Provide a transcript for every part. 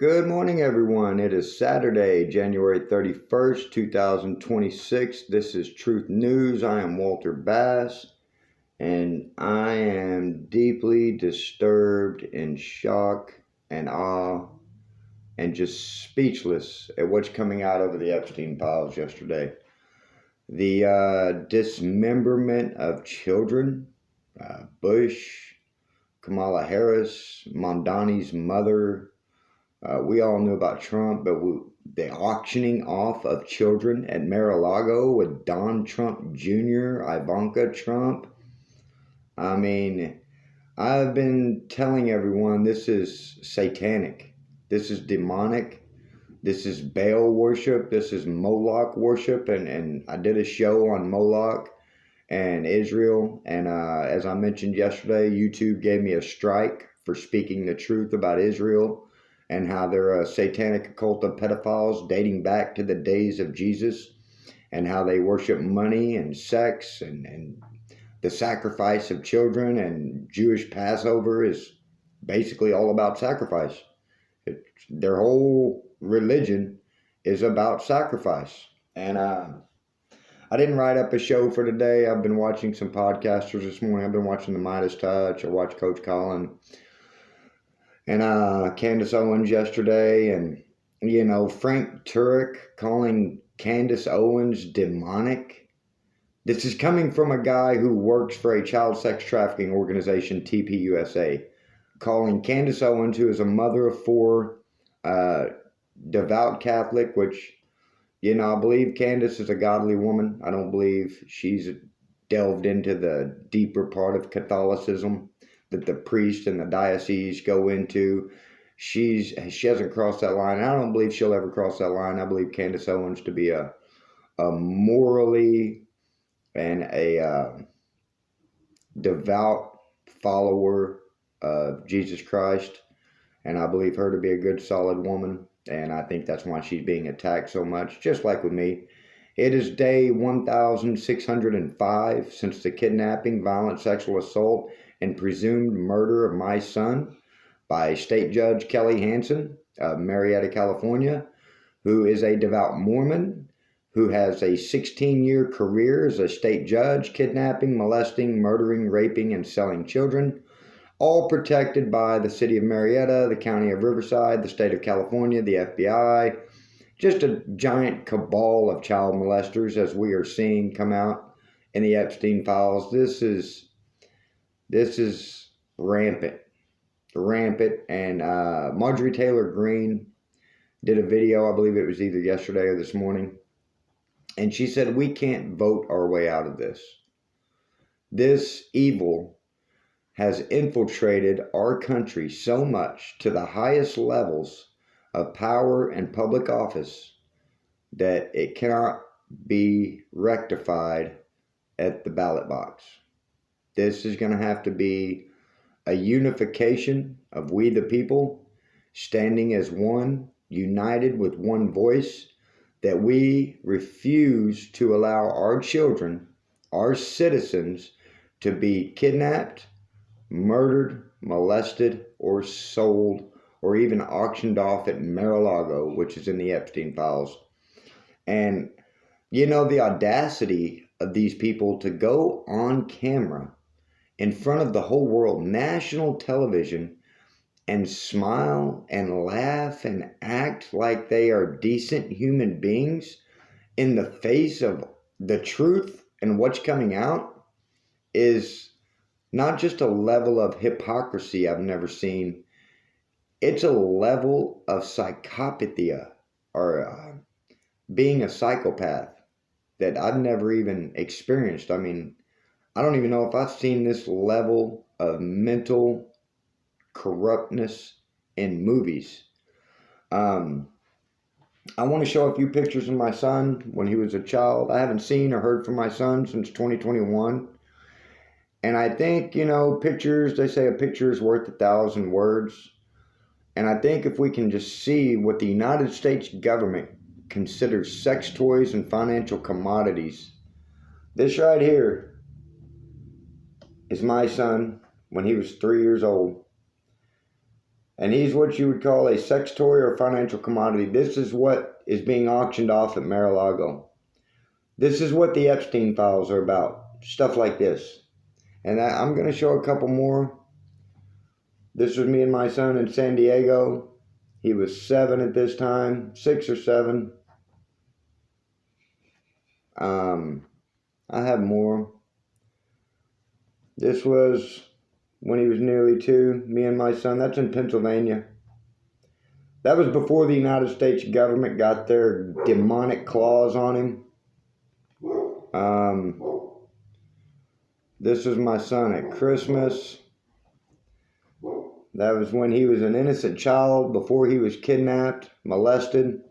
Good morning, everyone. It is Saturday, January 31st, 2026. This is Truth News. I am Walter Bass, and I am deeply disturbed, in shock and awe, and just speechless at what's coming out over the Epstein files yesterday. The dismemberment of children, Bush, Kamala Harris, Mondani's mother. We all knew about Trump, but the auctioning off of children at Mar-a-Lago with Don Trump Jr., Ivanka Trump. I mean, I've been telling everyone this is satanic. This is demonic. This is Baal worship. This is Moloch worship. And I did a show on Moloch and Israel. And as I mentioned yesterday, YouTube gave me a strike for speaking the truth about Israel and how they're a satanic cult of pedophiles dating back to the days of Jesus, and how they worship money and sex and the sacrifice of children. And Jewish Passover is basically all about sacrifice. Their whole religion is about sacrifice. And I didn't write up a show for today. I've been watching some podcasters this morning. I've been watching the Midas Touch. I watched Coach Colin and Candace Owens yesterday, and Frank Turek calling Candace Owens demonic. This is coming from a guy who works for a child sex trafficking organization, TPUSA, calling Candace Owens, who is a mother of four, devout Catholic, which, I believe Candace is a godly woman. I don't believe she's delved into the deeper part of Catholicism that the priest and the diocese go into. She hasn't crossed that line. I don't believe she'll ever cross that line. I believe Candace Owens to be a morally and a devout follower of Jesus Christ. And I believe her to be a good, solid woman. And I think that's why she's being attacked so much, just like with me. It is day 1,605 since the kidnapping, violent sexual assault, and presumed murder of my son by State Judge Kelly Hansen of Marietta, California, who is a devout Mormon, who has a 16-year career as a state judge, kidnapping, molesting, murdering, raping, and selling children, all protected by the city of Marietta, the county of Riverside, the state of California, the FBI. Just a giant cabal of child molesters, as we are seeing come out in the Epstein files. This is rampant. And Marjorie Taylor Greene did a video, I believe it was either yesterday or this morning, and she said, we can't vote our way out of this. This evil has infiltrated our country so much to the highest levels of power and public office that it cannot be rectified at the ballot box. This is going to have to be a unification of we the people, standing as one, united with one voice, that we refuse to allow our children, our citizens, to be kidnapped, murdered, molested, or sold, or even auctioned off at Mar-a-Lago, which is in the Epstein files. And, the audacity of these people to go on camera in front of the whole world, national television, and smile and laugh and act like they are decent human beings in the face of the truth and what's coming out is not just a level of hypocrisy I've never seen. It's a level of psychopathia, or being a psychopath, that I've never even experienced. I mean, I don't even know if I've seen this level of mental corruptness in movies. I want to show a few pictures of my son when he was a child. I haven't seen or heard from my son since 2021. And I think, pictures, they say a picture is worth 1,000 words. And I think if we can just see what the United States government considers sex toys and financial commodities. This right here is my son when he was 3 years old. And he's what you would call a sex toy or a financial commodity. This is what is being auctioned off at Mar-a-Lago. This is what the Epstein files are about. Stuff like this. And I'm going to show a couple more. This was me and my son in San Diego. He was 7 at this time, 6 or 7. I have more. This was when he was nearly 2, me and my son. That's in Pennsylvania. That was before the United States government got their demonic claws on him. This was my son at Christmas. That was when he was an innocent child before he was kidnapped, molested,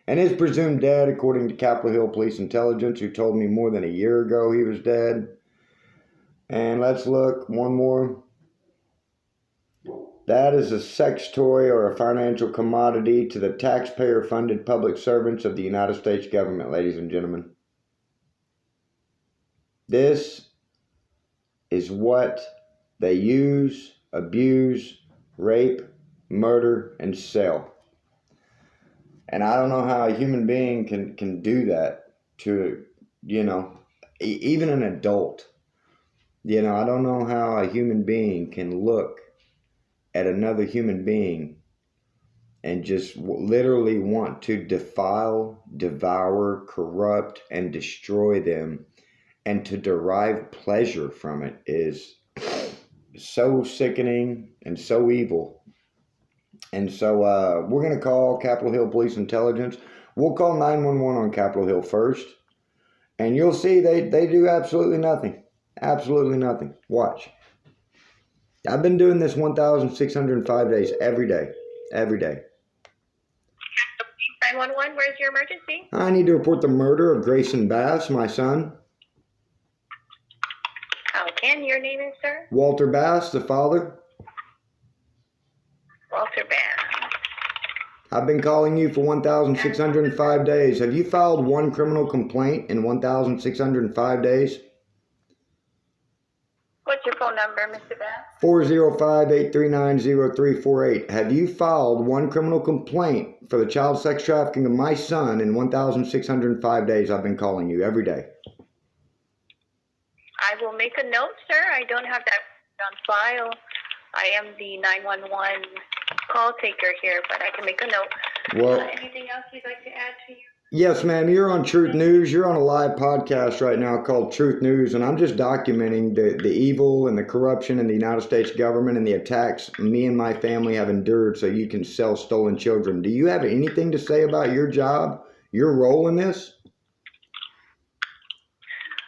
and is presumed dead according to Capitol Hill Police Intelligence, who told me more than a year ago he was dead. And let's look, one more. That is a sex toy or a financial commodity to the taxpayer-funded public servants of the United States government, ladies and gentlemen. This is what they use, abuse, rape, murder, and sell. And I don't know how a human being can do that to, even an adult. I don't know how a human being can look at another human being and just literally want to defile, devour, corrupt, and destroy them, and to derive pleasure from it is so sickening and so evil. And so we're going to call Capitol Hill Police Intelligence. We'll call 911 on Capitol Hill first, and you'll see they do absolutely nothing. Absolutely nothing. Watch. I've been doing this 1,605 days every day. Every day. 911, where's your emergency? I need to report the murder of Grayson Bass, my son. Okay, and your name is, sir? Walter Bass, the father. Walter Bass. I've been calling you for 1,605 days. Have you filed one criminal complaint in 1,605 days? What's your phone number, Mr. Bass? 405-839-0348. Have you filed one criminal complaint for the child sex trafficking of my son in 1,605 days? I've been calling you every day. I will make a note, sir. I don't have that on file. I am the 911 call taker here, but I can make a note. Well, anything else you'd like to add to you? Yes, ma'am. You're on Truth News. You're on a live podcast right now called Truth News, and I'm just documenting the evil and the corruption in the United States government and the attacks me and my family have endured so you can sell stolen children. Do you have anything to say about your job, your role in this?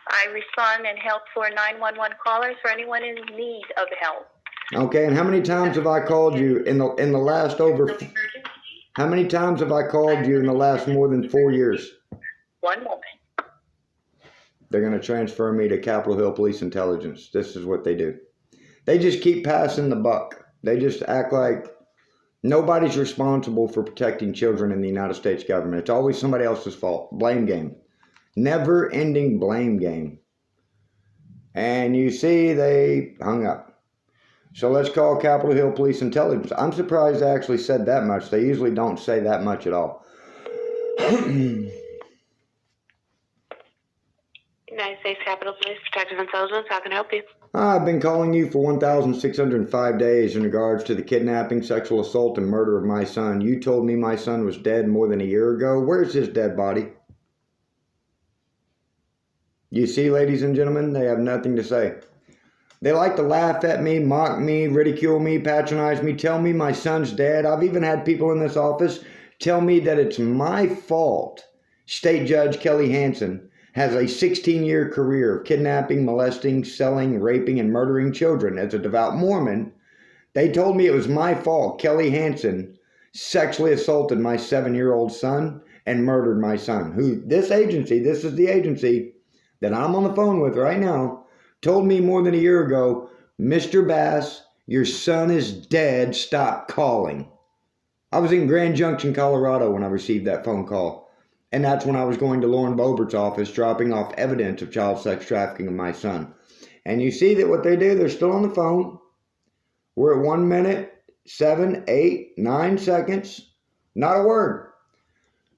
I respond and help for 911 callers for anyone in need of help. Okay, and how many times have I called you in the last How many times have I called you in the last more than 4 years? One moment. They're going to transfer me to Capitol Hill Police Intelligence. This is what they do. They just keep passing the buck. They just act like nobody's responsible for protecting children in the United States government. It's always somebody else's fault. Blame game. Never-ending blame game. And you see, they hung up. So let's call Capitol Hill Police Intelligence. I'm surprised they actually said that much. They usually don't say that much at all. United States Capitol Police, Protective Intelligence, how can I help you? I've been calling you for 1,605 days in regards to the kidnapping, sexual assault, and murder of my son. You told me my son was dead more than a year ago. Where's his dead body? You see, ladies and gentlemen, they have nothing to say. They like to laugh at me, mock me, ridicule me, patronize me, tell me my son's dead. I've even had people in this office tell me that it's my fault. State Judge Kelly Hansen has a 16-year career of kidnapping, molesting, selling, raping, and murdering children. As a devout Mormon, they told me it was my fault. Kelly Hansen sexually assaulted my 7-year-old son and murdered my son. This is the agency that I'm on the phone with right now, told me more than a year ago, Mr. Bass, your son is dead, stop calling. I was in Grand Junction, Colorado when I received that phone call. And that's when I was going to Lauren Boebert's office, dropping off evidence of child sex trafficking of my son. And you see that what they do, they're still on the phone. We're at 1 minute 7, 8, 9 seconds. Not a word.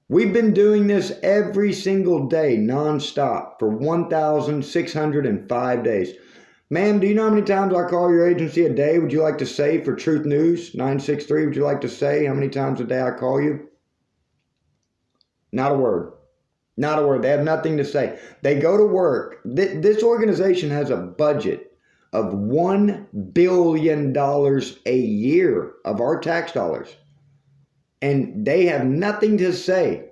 We've been doing this every single day, nonstop, for 1,605 days. Ma'am, do you know how many times I call your agency a day? Would you like to say for Truth News 963? Would you like to say how many times a day I call you? Not a word. Not a word. They have nothing to say. They go to work. This organization has a budget of $1 billion a year of our tax dollars. And they have nothing to say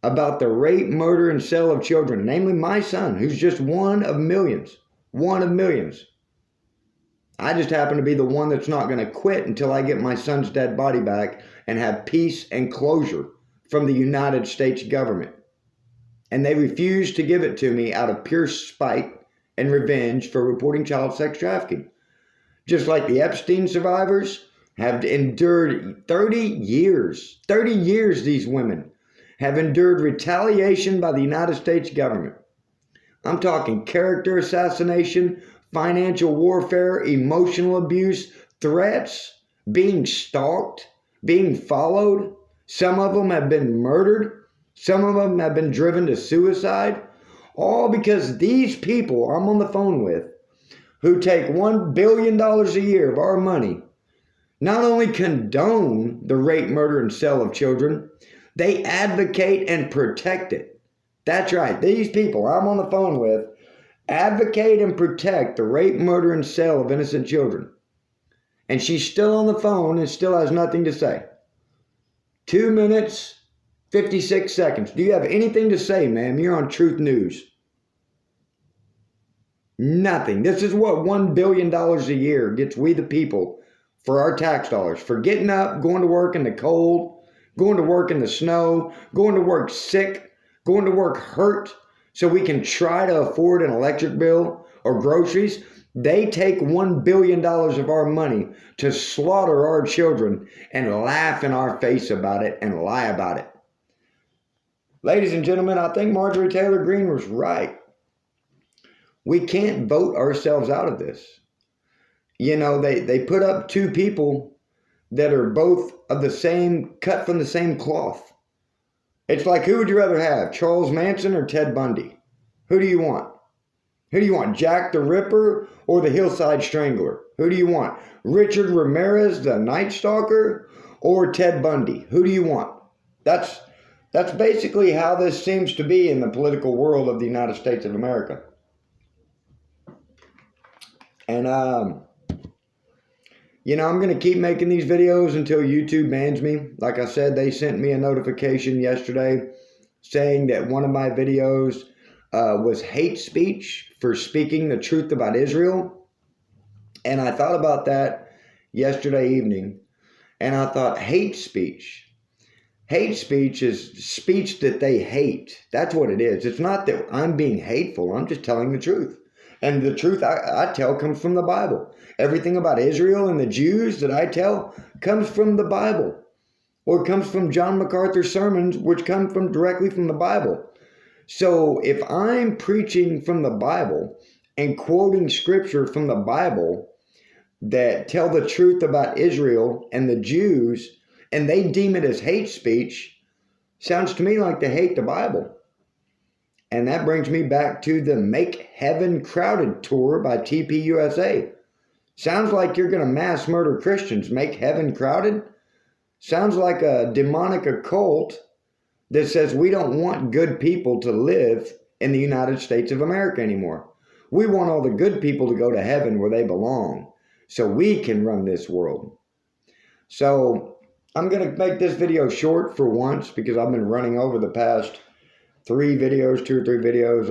about the rape, murder, and sale of children, namely my son, who's just one of millions. One of millions. I just happen to be the one that's not going to quit until I get my son's dead body back and have peace and closure from the United States government. And they refuse to give it to me out of pure spite and revenge for reporting child sex trafficking. Just like the Epstein survivors have endured 30 years. 30 years these women have endured retaliation by the United States government. I'm talking character assassination, financial warfare, emotional abuse, threats, being stalked, being followed. Some of them have been murdered. Some of them have been driven to suicide. All because these people I'm on the phone with, who take $1 billion a year of our money, not only condone the rape, murder, and sale of children, they advocate and protect it. That's right. These people I'm on the phone with advocate and protect the rape, murder, and sale of innocent children. And she's still on the phone and still has nothing to say. 2 minutes, 56 seconds. Do you have anything to say, ma'am? You're on Truth News. Nothing. This is what $1 billion a year gets we the people for our tax dollars. For getting up, going to work in the cold, going to work in the snow, going to work sick, going to work hurt so we can try to afford an electric bill or groceries. They take $1 billion of our money to slaughter our children and laugh in our face about it and lie about it. Ladies and gentlemen, I think Marjorie Taylor Greene was right. We can't vote ourselves out of this. You know, they put up two people that are both of the same, cut from the same cloth. It's like, who would you rather have, Charles Manson or Ted Bundy? Who do you want? Who do you want, Jack the Ripper or the Hillside Strangler? Who do you want, Richard Ramirez, the Night Stalker, or Ted Bundy? Who do you want? That's basically how this seems to be in the political world of the United States of America. And, you know, I'm going to keep making these videos until YouTube bans me. Like I said, they sent me a notification yesterday saying that one of my videos was hate speech for speaking the truth about Israel. And I thought about that yesterday evening. And I thought, hate speech. Hate speech is speech that they hate. That's what it is. It's not that I'm being hateful. I'm just telling the truth. And the truth I tell comes from the Bible. Everything about Israel and the Jews that I tell comes from the Bible. Or comes from John MacArthur's sermons, which come from directly from the Bible. So if I'm preaching from the Bible and quoting scripture from the Bible that tell the truth about Israel and the Jews, and they deem it as hate speech, sounds to me like they hate the Bible. And that brings me back to the Make Heaven Crowded tour by TPUSA. Sounds like you're going to mass murder Christians. Make heaven crowded? Sounds like a demonic occult that says we don't want good people to live in the United States of America anymore. We want all the good people to go to heaven where they belong so we can run this world. So I'm going to make this video short for once because I've been running over the past 2 or 3 videos.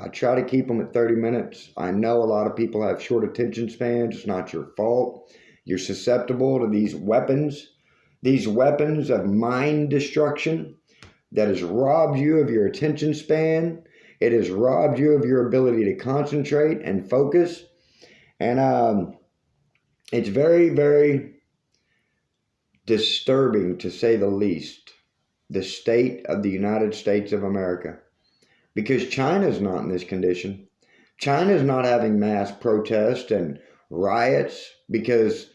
I try to keep them at 30 minutes. I know a lot of people have short attention spans. It's not your fault. You're susceptible to these weapons of mind destruction that has robbed you of your attention span. It has robbed you of your ability to concentrate and focus. And it's very, very disturbing, to say the least, the state of the United States of America. Because China's not in this condition. China's not having mass protests and riots because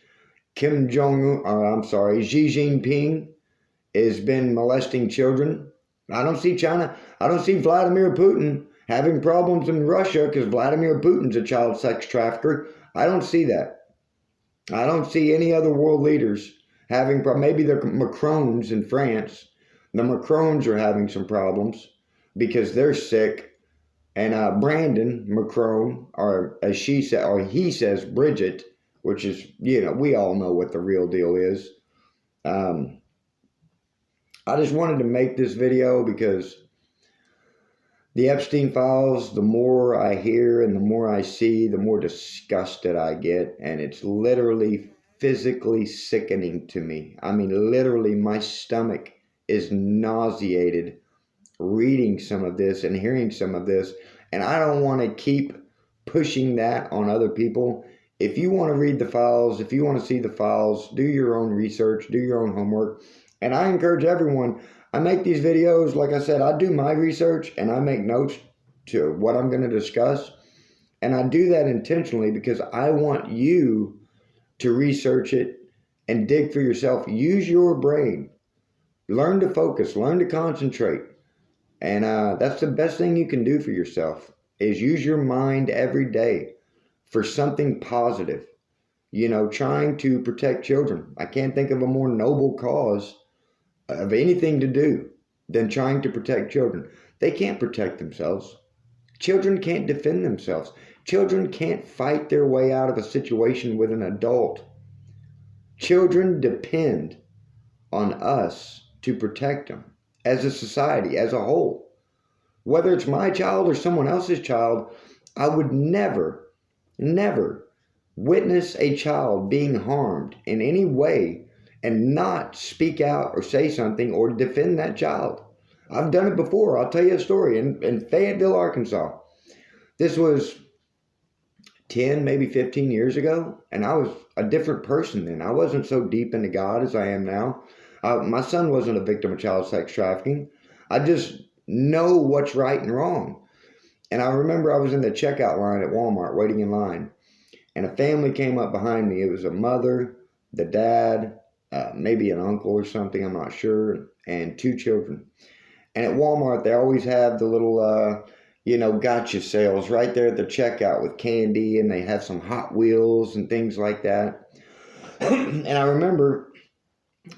Xi Jinping has been molesting children. I don't see China. I don't see Vladimir Putin having problems in Russia because Vladimir Putin's a child sex trafficker. I don't see that. I don't see any other world leaders having problems. Maybe the Macrons in France. The Macrons are having some problems because they're sick. And Brandon Macron, or as she said, or he says Bridget, which is, we all know what the real deal is. I just wanted to make this video because the Epstein files, the more I hear and the more I see, the more disgusted I get. And it's literally physically sickening to me. I mean, literally, my stomach is nauseated reading some of this and hearing some of this. And I don't want to keep pushing that on other people. If you want to read the files, if you want to see the files, do your own research, do your own homework. And I encourage everyone, I make these videos, like I said, I do my research and I make notes to what I'm going to discuss. And I do that intentionally because I want you to research it and dig for yourself. Use your brain. Learn to focus, learn to concentrate. And that's the best thing you can do for yourself is use your mind every day for something positive. Trying to protect children. I can't think of a more noble cause of anything to do than trying to protect children. They can't protect themselves. Children can't defend themselves. Children can't fight their way out of a situation with an adult. Children depend on us to protect them as a society, as a whole. Whether it's my child or someone else's child, I would never witness a child being harmed in any way and not speak out or say something or defend that child. I've done it before. I'll tell you a story. In Fayetteville, Arkansas, this was 10, maybe 15 years ago, and I was a different person then. I wasn't so deep into God as I am now. My son wasn't a victim of child sex trafficking. I just know what's right and wrong. And I remember I was in the checkout line at Walmart waiting in line, and a family came up behind me. It was a mother, the dad, maybe an uncle or something, I'm not sure, and 2 children. And at Walmart, they always have the little, gotcha sales right there at the checkout with candy, and they have some Hot Wheels and things like that. And I remember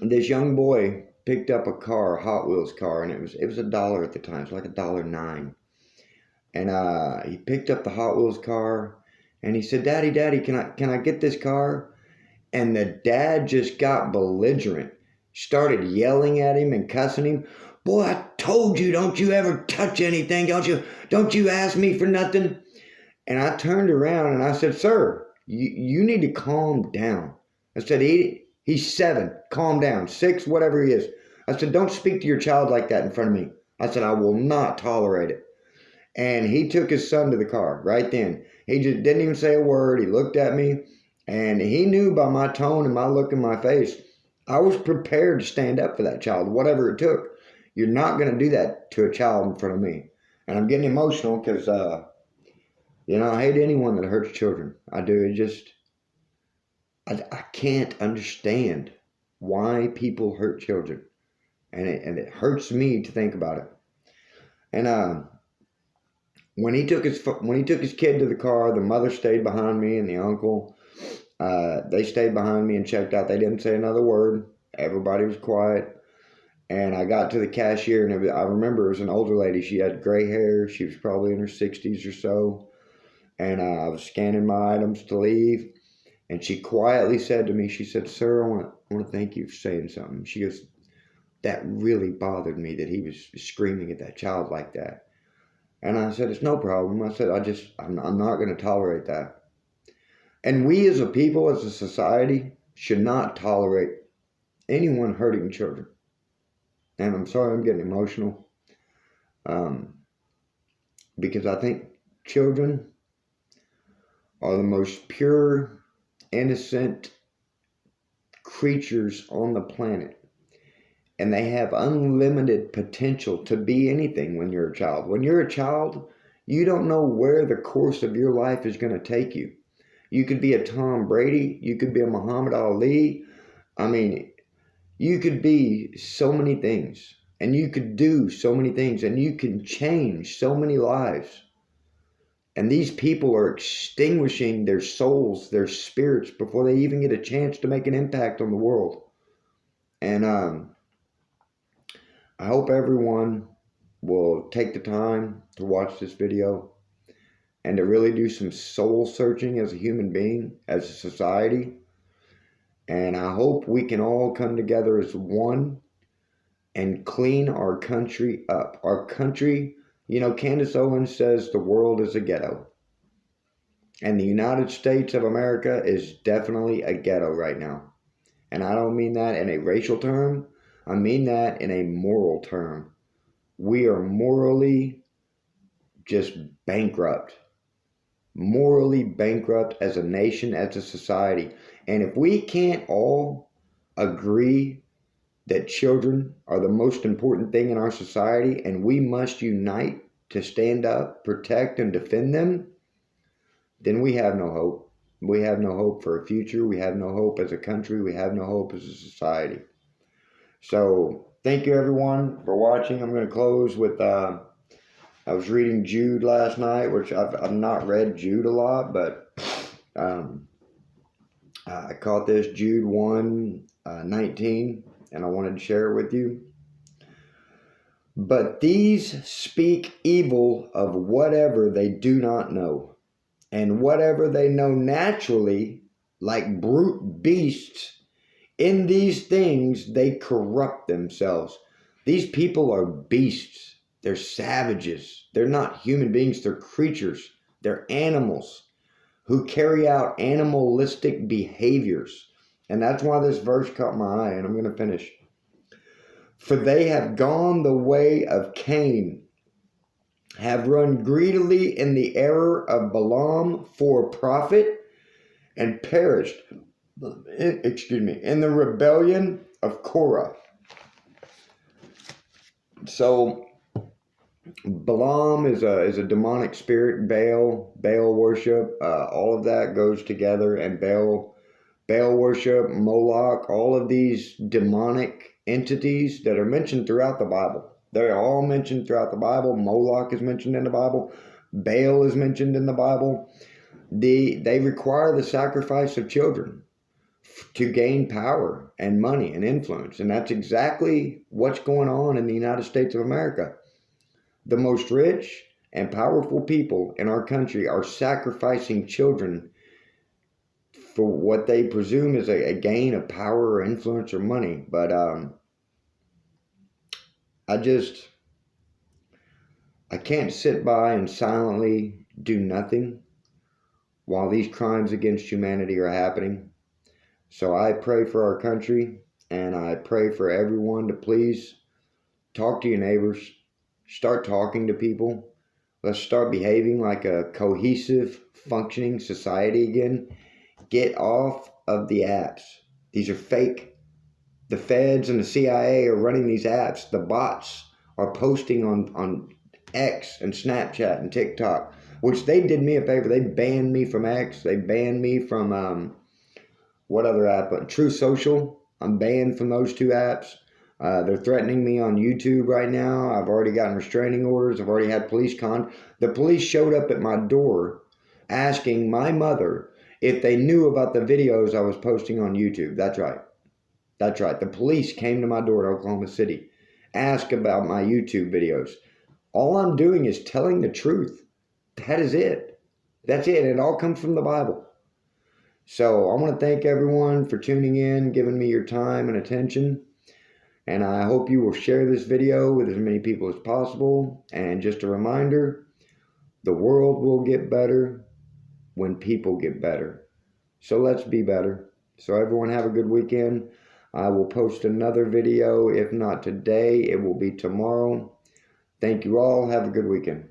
this young boy picked up a car, a Hot Wheels car, and it was $1 at the time. It was like $1.09. And he picked up the Hot Wheels car, and he said, Daddy, can I get this car? And the dad just got belligerent, started yelling at him and cussing him. Boy, I told you, don't you ever touch anything. Don't you ask me for nothing. And I turned around and I said, sir, you need to calm down. I said, he's 7, calm down, 6, whatever he is. I said, don't speak to your child like that in front of me. I said, I will not tolerate it. And he took his son to the car right then. He just didn't even say a word. He looked at me, and he knew by my tone and my look in my face, I was prepared to stand up for that child, whatever it took. You're not going to do that to a child in front of me. And I'm getting emotional because, I hate anyone that hurts children. I do. I can't understand why people hurt children. And it hurts me to think about it. And when he took his kid to the car, the mother stayed behind me and the uncle. They stayed behind me and checked out. They didn't say another word. Everybody was quiet. And I got to the cashier, and I remember it was an older lady. She had gray hair. She was probably in her 60s or so. And I was scanning my items to leave. And she quietly said to me, she said, sir, I want to thank you for saying something. She goes, that really bothered me that he was screaming at that child like that. And I said, it's no problem. I said, I'm not going to tolerate that. And we as a people, as a society, should not tolerate anyone hurting children. And I'm sorry I'm getting emotional. Because I think children are the most pure, innocent creatures on the planet. And they have unlimited potential to be anything when you're a child. When you're a child, you don't know where the course of your life is going to take you. You could be a Tom Brady. You could be a Muhammad Ali. I mean, you could be so many things, and you could do so many things, and you can change so many lives. And these people are extinguishing their souls, their spirits, before they even get a chance to make an impact on the world. And I hope everyone will take the time to watch this video and to really do some soul searching as a human being, as a society. And I hope we can all come together as one and clean our country up. Our country, Candace Owens says the world is a ghetto. And the United States of America is definitely a ghetto right now. And I don't mean that in a racial term. I mean that in a moral term. We are morally just bankrupt. Morally bankrupt as a nation, as a society. And if we can't all agree that children are the most important thing in our society and we must unite to stand up, protect, and defend them, then we have no hope. We have no hope for a future. We have no hope as a country. We have no hope as a society. So thank you everyone for watching. I'm going to close with, I was reading Jude last night, which I've not read Jude a lot, but I caught this Jude 1:19, and I wanted to share it with you. But these speak evil of whatever they do not know. And whatever they know naturally, like brute beasts, in these things they corrupt themselves. These people are beasts. They're savages. They're not human beings. They're creatures. They're animals who carry out animalistic behaviors. And that's why this verse caught my eye, and I'm going to finish. For they have gone the way of Cain, have run greedily in the error of Balaam for profit, and perished, in the rebellion of Korah. So Balaam is a demonic spirit. Baal worship, all of that goes together, and Baal worship, Moloch, all of these demonic entities that are mentioned throughout the Bible. They're all mentioned throughout the Bible. Moloch is mentioned in the Bible. Baal is mentioned in the Bible. They require the sacrifice of children to gain power and money and influence. And that's exactly what's going on in the United States of America. The most rich and powerful people in our country are sacrificing children for what they presume is a gain of power or influence or money. But I can't sit by and silently do nothing while these crimes against humanity are happening. So I pray for our country, and I pray for everyone to please talk to your neighbors, start talking to people. Let's start behaving like a cohesive, functioning society again. Get off of the apps. These are fake. The feds and the CIA are running these apps. The bots are posting on X and Snapchat and TikTok, which they did me a favor. They banned me from X. They banned me from, what other app? True Social. I'm banned from those two apps. They're threatening me on YouTube right now. I've already gotten restraining orders. I've already had The police showed up at my door asking my mother if they knew about the videos I was posting on YouTube. That's right. That's right. The police came to my door in Oklahoma City, asked about my YouTube videos. All I'm doing is telling the truth. That is it. That's it. It all comes from the Bible. So I want to thank everyone for tuning in, giving me your time and attention. And I hope you will share this video with as many people as possible. And just a reminder, the world will get better when people get better. So let's be better. So everyone have a good weekend. I will post another video. If not today, it will be tomorrow. Thank you all. Have a good weekend.